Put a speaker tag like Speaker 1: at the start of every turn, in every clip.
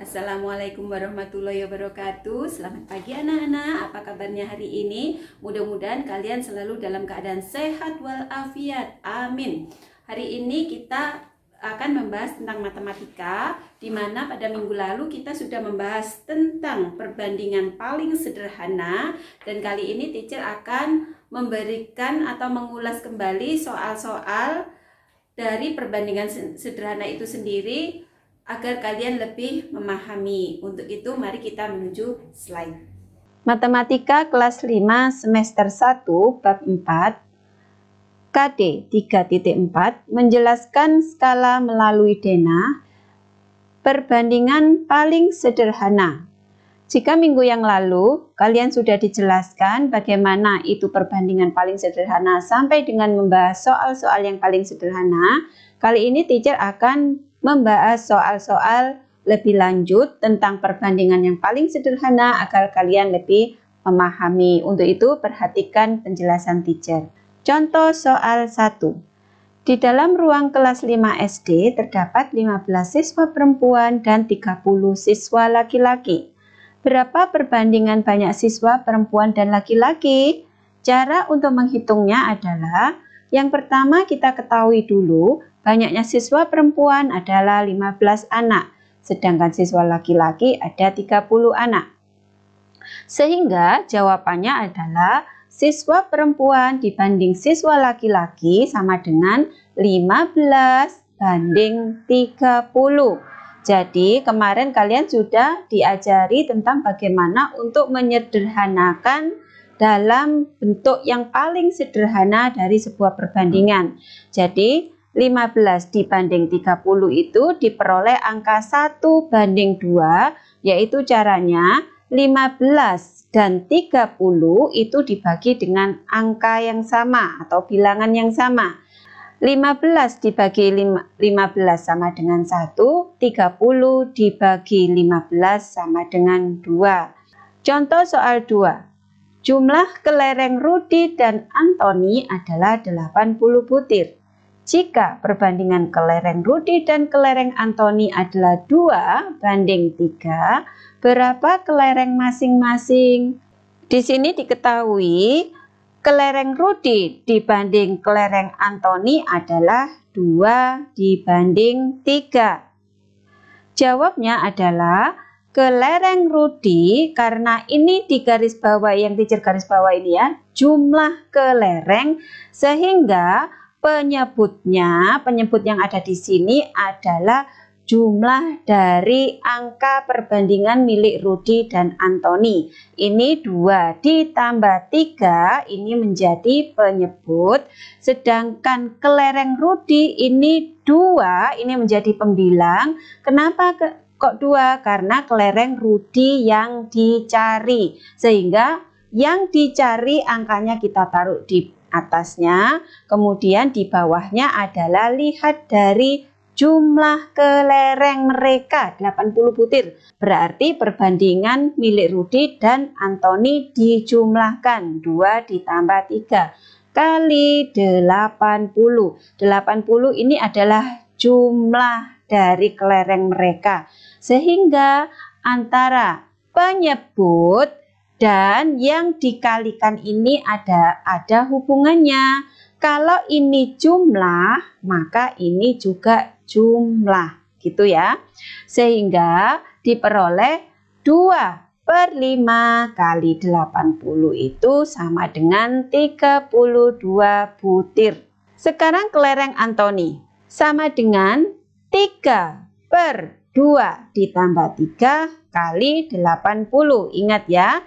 Speaker 1: Assalamualaikum warahmatullahi wabarakatuh. Selamat pagi anak-anak. Apa kabarnya hari ini? Mudah-mudahan kalian selalu dalam keadaan sehat walafiat. Amin. Hari ini kita akan membahas tentang matematika, di mana pada minggu lalu kita sudah membahas tentang perbandingan paling sederhana, dan kali ini teacher akan memberikan atau mengulas kembali soal-soal dari perbandingan sederhana itu sendiri agar kalian lebih memahami. Untuk itu mari kita menuju slide. Matematika kelas 5 semester 1 bab 4 KD 3.4 menjelaskan skala melalui denah perbandingan paling sederhana. Jika minggu yang lalu kalian sudah dijelaskan bagaimana itu perbandingan paling sederhana sampai dengan membahas soal-soal yang paling sederhana, kali ini teacher akan membahas soal-soal lebih lanjut tentang perbandingan yang paling sederhana agar kalian lebih memahami. Untuk itu perhatikan penjelasan teacher. Contoh soal 1. Di dalam ruang kelas 5 SD terdapat 15 siswa perempuan dan 30 siswa laki-laki. Berapa perbandingan banyak siswa perempuan dan laki-laki? Cara untuk menghitungnya adalah yang pertama kita ketahui dulu banyaknya siswa perempuan adalah 15 anak, sedangkan siswa laki-laki ada 30 anak. Sehingga jawabannya adalah siswa perempuan dibanding siswa laki-laki sama dengan 15 banding 30. Jadi kemarin kalian sudah diajari tentang bagaimana untuk menyederhanakan dalam bentuk yang paling sederhana dari sebuah perbandingan. Jadi 15 dibanding 30 itu diperoleh angka 1 banding 2, yaitu caranya 15 dan 30 itu dibagi dengan angka yang sama atau bilangan yang sama. 15 dibagi 15 sama dengan 1, 30 dibagi 15 sama dengan 2. Contoh soal 2. Jumlah kelereng Rudi dan Antoni adalah 80 butir. Jika perbandingan kelereng Rudi dan kelereng Antoni adalah 2 banding 3, berapa kelereng masing-masing? Di sini diketahui kelereng Rudi dibanding kelereng Antoni adalah 2 dibanding 3. Jawabnya adalah kelereng Rudi, karena ini di garis bawah yang teacher garis bawah ini ya, jumlah kelereng, sehingga penyebut yang ada di sini adalah jumlah dari angka perbandingan milik Rudi dan Antoni. Ini 2 ditambah 3, ini menjadi penyebut. Sedangkan kelereng Rudi ini 2, ini menjadi pembilang. Kenapa kok 2? Karena kelereng Rudi yang dicari. Sehingga yang dicari angkanya kita taruh di atasnya. Kemudian di bawahnya adalah lihat dari jumlah kelereng mereka 80 butir. Berarti perbandingan milik Rudi dan Antoni dijumlahkan 2 ditambah 3 kali 80. 80 ini adalah jumlah dari kelereng mereka. Sehingga antara penyebut dan yang dikalikan ini ada hubungannya. Kalau ini jumlah, maka ini juga jumlah, gitu ya. Sehingga diperoleh 2/5 kali 80 itu sama dengan 32 butir. Sekarang kelereng Antoni sama dengan 3/2 ditambah 3 kali 80. Ingat ya.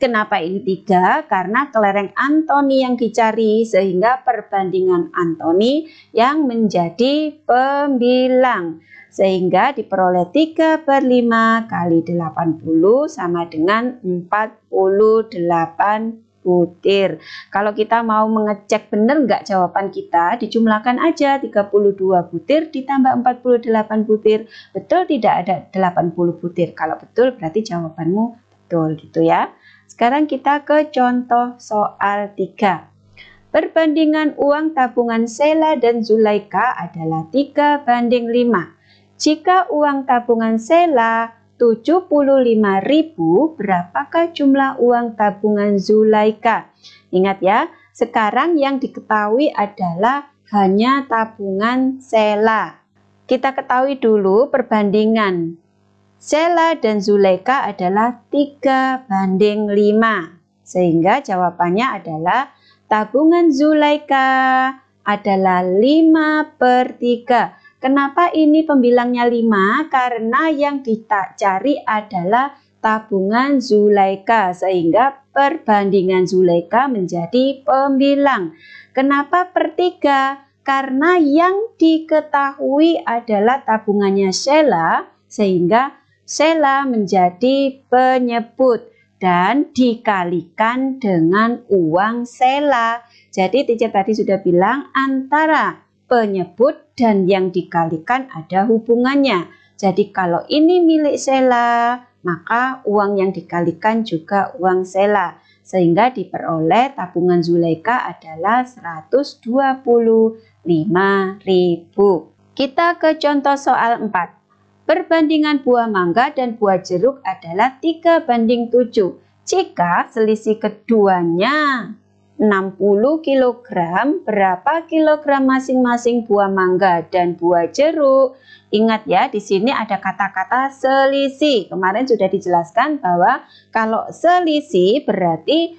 Speaker 1: Kenapa ini 3? Karena kelereng Antoni yang dicari, sehingga perbandingan Antoni yang menjadi pembilang. Sehingga diperoleh 3/5 kali 80 sama dengan 48 butir. Kalau kita mau mengecek benar nggak jawaban kita, dijumlahkan aja 32 butir ditambah 48 butir. Betul tidak ada 80 butir? Kalau betul berarti jawabanmu betul, gitu ya. Sekarang kita ke contoh soal 3. Perbandingan uang tabungan Sheila dan Zulaika adalah 3/5. Jika uang tabungan Sheila 75.000, berapakah jumlah uang tabungan Zulaika? Ingat ya, sekarang yang diketahui adalah hanya tabungan Sheila. Kita ketahui dulu perbandingan Sheila dan Zulaika adalah 3:5. Sehingga jawabannya adalah tabungan Zulaika adalah 5/3. Kenapa ini pembilangnya 5? Karena yang dicari adalah tabungan Zulaika, sehingga perbandingan Zulaika menjadi pembilang. Kenapa per 3? Karena yang diketahui adalah tabungannya Sheila, sehingga Sheila menjadi penyebut dan dikalikan dengan uang Sheila. Jadi teacher tadi sudah bilang antara penyebut dan yang dikalikan ada hubungannya. Jadi kalau ini milik Sheila, maka uang yang dikalikan juga uang Sheila. Sehingga diperoleh tabungan Zulaika adalah 125.000. Kita ke contoh soal 4. Perbandingan buah mangga dan buah jeruk adalah 3:7. Jika selisih keduanya 60 kg, berapa kilogram masing-masing buah mangga dan buah jeruk? Ingat ya, di sini ada kata-kata selisih. Kemarin sudah dijelaskan bahwa kalau selisih berarti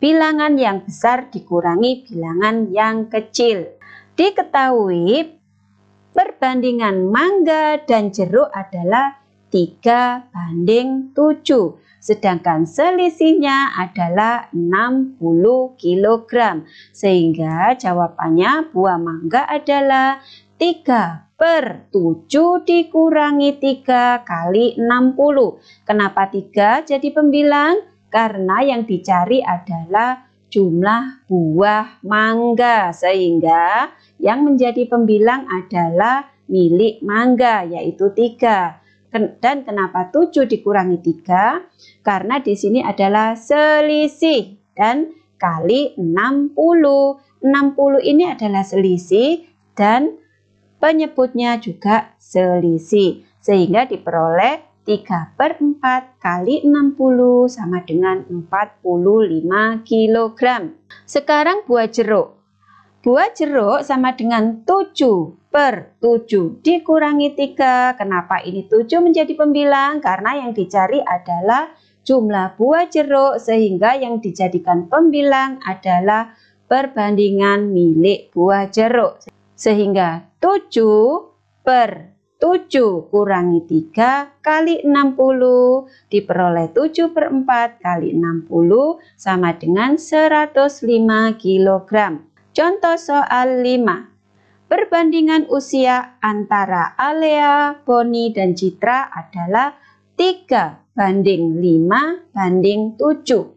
Speaker 1: bilangan yang besar dikurangi bilangan yang kecil. Diketahui perbandingan mangga dan jeruk adalah 3:7. Sedangkan selisihnya adalah 60 kg. Sehingga jawabannya buah mangga adalah 3/7 dikurangi 3 kali 60. Kenapa 3 jadi pembilang? Karena yang dicari adalah jumlah buah mangga. Sehingga yang menjadi pembilang adalah milik mangga, yaitu 3. Dan kenapa 7 dikurangi 3? Karena di sini adalah selisih dan kali 60. 60 ini adalah selisih dan penyebutnya juga selisih. Sehingga diperoleh 3/4 kali 60 sama dengan 45 kg. Sekarang buah jeruk. Buah jeruk sama dengan 7/7 dikurangi 3. Kenapa ini 7 menjadi pembilang? Karena yang dicari adalah jumlah buah jeruk, sehingga yang dijadikan pembilang adalah perbandingan milik buah jeruk. Sehingga 7/7 kurangi 3 kali 60 diperoleh 7/4 kali 60 sama dengan 105 kg. Contoh soal 5. Perbandingan usia antara Alea, Boni, dan Citra adalah 3:5:7.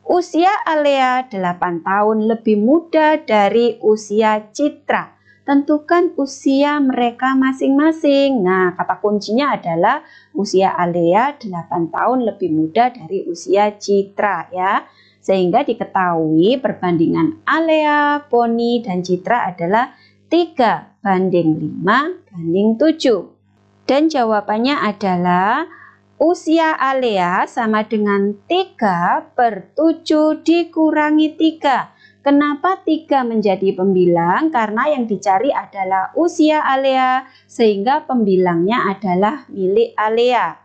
Speaker 1: Usia Alea 8 tahun lebih muda dari usia Citra. Tentukan usia mereka masing-masing. Nah, kata kuncinya adalah usia Alea 8 tahun lebih muda dari usia Citra ya. Sehingga diketahui perbandingan Alea, Boni, dan Citra adalah 3:5:7. Dan jawabannya adalah usia Alea sama dengan 3/7 dikurangi 3. Kenapa 3 menjadi pembilang? Karena yang dicari adalah usia Alea, sehingga pembilangnya adalah milik Alea.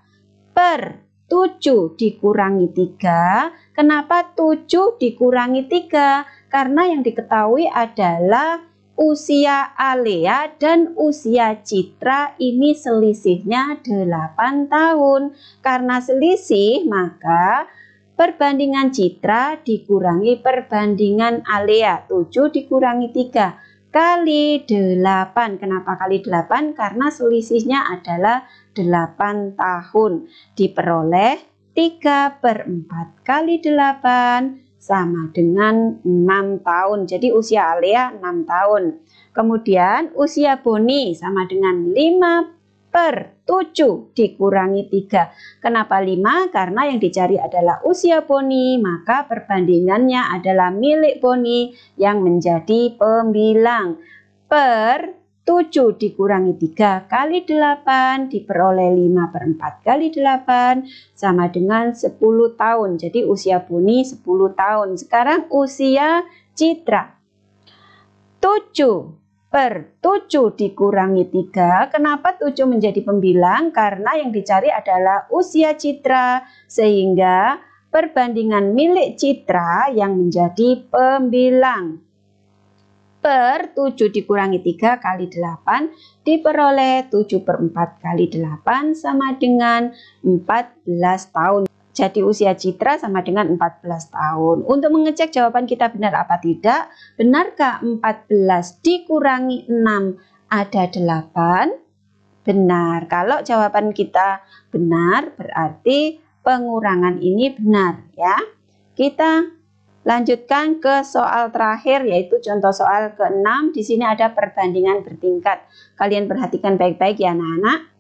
Speaker 1: Per 7 dikurangi 3. Kenapa 7 dikurangi 3? Karena yang diketahui adalah usia Alea dan usia Citra ini selisihnya 8 tahun. Karena selisih, maka perbandingan Citra dikurangi perbandingan Alea. 7 dikurangi 3 kali 8. Kenapa kali 8? Karena selisihnya adalah 8 tahun. Diperoleh 3/4 kali 8 sama dengan 6 tahun. Jadi usia Alea 6 tahun. Kemudian usia Boni sama dengan 5/7 dikurangi 3. Kenapa 5? Karena yang dicari adalah usia Boni, maka perbandingannya adalah milik Boni yang menjadi pembilang. Per 7 dikurangi 3 kali 8 diperoleh 5/4 kali 8 sama dengan 10 tahun. Jadi usia Buni 10 tahun. Sekarang usia Citra. 7/7 dikurangi 3. Kenapa 7 menjadi pembilang? Karena yang dicari adalah usia Citra. Sehingga perbandingan milik Citra yang menjadi pembilang. 7 dikurangi 3 kali 8 diperoleh 7/4 kali 8 sama dengan 14 tahun. Jadi usia Citra sama dengan 14 tahun. Untuk mengecek jawaban kita benar apa tidak, benarkah 14 dikurangi 6 ada 8? Benar. Kalau jawaban kita benar berarti pengurangan ini benar ya. Kita lanjutkan ke soal terakhir yaitu contoh soal ke-6. Di sini ada perbandingan bertingkat. Kalian perhatikan baik-baik ya anak-anak.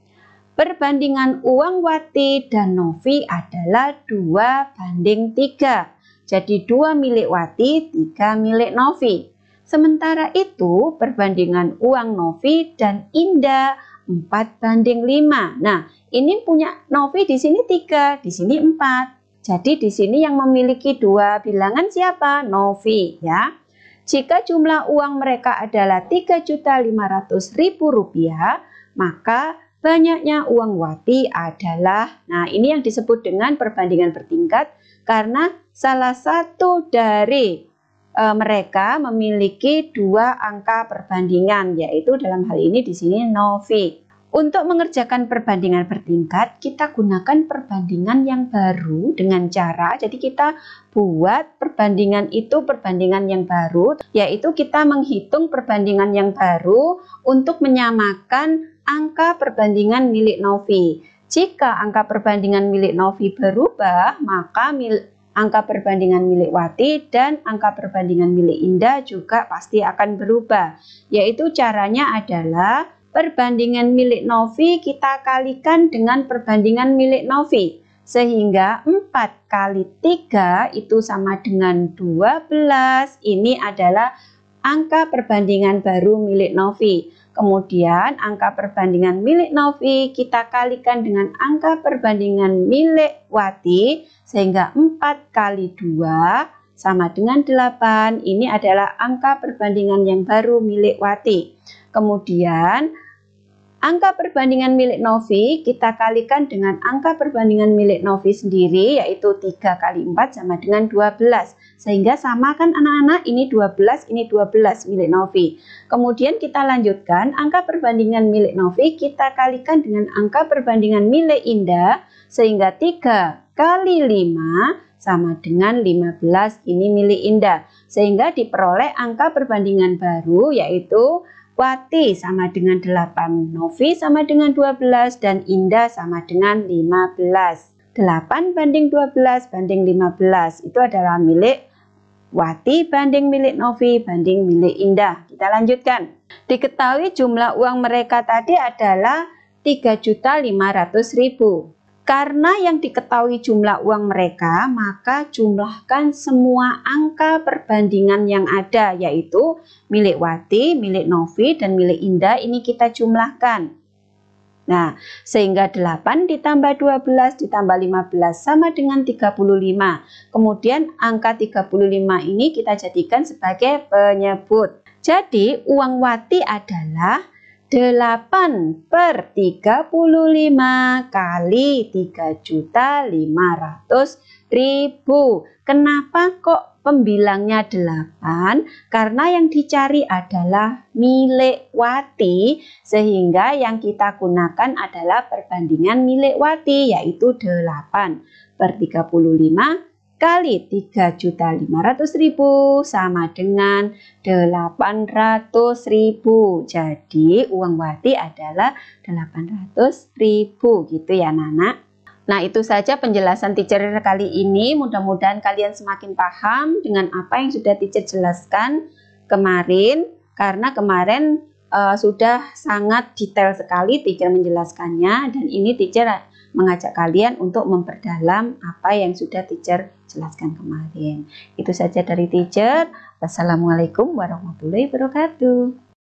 Speaker 1: Perbandingan uang Wati dan Novi adalah 2/3. Jadi 2 milik Wati, 3 milik Novi. Sementara itu perbandingan uang Novi dan Indah 4/5. Nah, ini punya Novi di sini 3, di sini 4. Jadi di sini yang memiliki 2 bilangan siapa? Novi ya. Jika jumlah uang mereka adalah Rp3.500.000, maka banyaknya uang Wati adalah, nah ini yang disebut dengan perbandingan bertingkat karena salah satu dari mereka memiliki 2 angka perbandingan, yaitu dalam hal ini di sini Novi. Untuk mengerjakan perbandingan bertingkat, kita gunakan perbandingan yang baru dengan cara, jadi kita buat perbandingan itu perbandingan yang baru, yaitu kita menghitung perbandingan yang baru untuk menyamakan angka perbandingan milik Novi. Jika angka perbandingan milik Novi berubah, maka angka perbandingan milik Wati dan angka perbandingan milik Indah juga pasti akan berubah. Yaitu caranya adalah perbandingan milik Novi kita kalikan dengan perbandingan milik Novi. Sehingga 4 kali 3 itu sama dengan 12. Ini adalah angka perbandingan baru milik Novi. Kemudian angka perbandingan milik Novi kita kalikan dengan angka perbandingan milik Wati. Sehingga 4 kali 2 sama dengan 8. Ini adalah angka perbandingan yang baru milik Wati. Kemudian angka perbandingan milik Novi kita kalikan dengan angka perbandingan milik Novi sendiri, yaitu 3 kali 4 sama dengan 12. Sehingga sama kan anak-anak, ini 12, ini 12 milik Novi. Kemudian kita lanjutkan, angka perbandingan milik Novi kita kalikan dengan angka perbandingan milik Indah. Sehingga 3 kali 5 sama dengan 15, ini milik Indah. Sehingga diperoleh angka perbandingan baru, yaitu Wati sama dengan 8, Novi sama dengan 12, dan Indah sama dengan 15. 8 banding 12 banding 15 itu adalah milik Wati banding milik Novi banding milik Indah. Kita lanjutkan. Diketahui jumlah uang mereka tadi adalah 3.500.000. Karena yang diketahui jumlah uang mereka, maka jumlahkan semua angka perbandingan yang ada, yaitu milik Wati, milik Novi, dan milik Indah. Ini kita jumlahkan. Nah, sehingga 8 ditambah 12 ditambah 15 sama dengan 35. Kemudian angka 35 ini kita jadikan sebagai penyebut. Jadi uang Wati adalah 8/35 kali 3.500.000. Kenapa kok pembilangnya 8? Karena yang dicari adalah milik Wati, sehingga yang kita gunakan adalah perbandingan milik Wati, yaitu 8/35 kali 3.500.000 sama dengan 800.000. Jadi uang Wati adalah 800.000 gitu ya Nana. Nah, itu saja penjelasan teacher kali ini. Mudah-mudahan kalian semakin paham dengan apa yang sudah teacher jelaskan kemarin, karena kemarin sudah sangat detail sekali teacher menjelaskannya, dan ini teacher mengajak kalian untuk memperdalam apa yang sudah teacher jelaskan kemarin. Itu saja dari teacher. Wassalamualaikum warahmatullahi wabarakatuh.